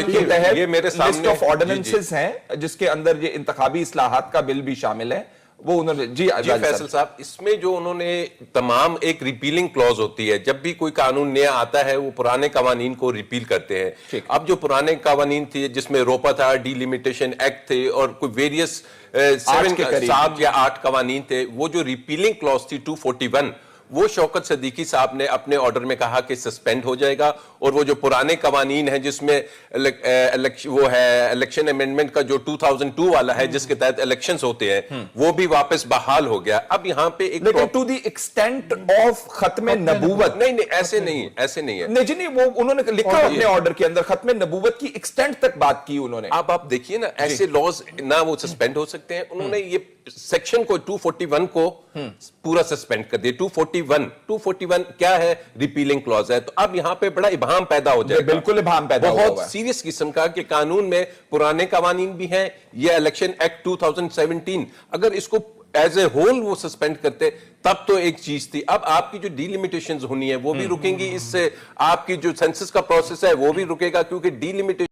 کے تحت یہ میرے سامنے لسٹ آف آرڈیننسز ہیں جس کے اندر یہ انتخابی اصلاحات کا بل بھی شامل ہے. وہ انہوں نے جی فیصل صاحب اس میں جو انہوں نے تمام ایک ریپیلنگ کلوز ہوتی ہے، جب بھی کوئی قانون نیا آتا ہے وہ پرانے قوانین کو ریپیل کرتے ہیں. اب جو پرانے قوانین تھے جس میں روپا تھا، ڈی لیمیٹیشن ایکٹ تھے اور کوئی ویریس 7 یا 8 قوانین تھے، وہ جو ریپیلنگ کلوز تھی 241 وہ شوکت صدیقی صاحب نے اپنے آرڈر میں کہا کہ سسپینڈ ہو جائے گا، اور وہ جو پرانے قوانین ہیں جس میں وہ ہے الیکشن امینڈمنٹ کا جو 2002 والا ہے جس کے تحت الیکشنز ہوتے ہیں وہ بھی واپس بحال ہو گیا. اب یہاں پہ ایک لیکن ٹو دی ایکسٹینٹ آف ختم نبوت نہیں ایسے نہیں ہے. نہیں وہ انہوں نے لکھا اپنے آرڈر کے اندر ختم نبوت کی ایکسٹینٹ تک بات کی انہوں نے. اب آپ دیکھیے نا ایسے لاز نہ وہ سسپینڈ ہو سکتے ہیں، انہوں نے یہ سیکشن کو 241 کو پورا سسپینڈ کر دیا. 241 کیا ہے؟ ریپیلنگ کلوز ہے. تو اب یہاں پہ بڑا ابہام پیدا ہو جائے گا، بالکل ابہام پیدا ہوا ہے بہت سیریس قسم کا کہ قانون میں پرانے قوانین بھی ہیں. یہ الیکشن ایکٹ 2017 اگر اس کو ایز اے ہول وہ سسپینڈ کرتے تب تو ایک چیز تھی. اب آپ کی جو ڈی لیمیٹیشنز ہونی ہے وہ بھی رکیں گی، اس سے آپ کی جو سینسس کا پروسیس ہے وہ بھی رکے گا، کیونکہ ڈی لیمیٹیشن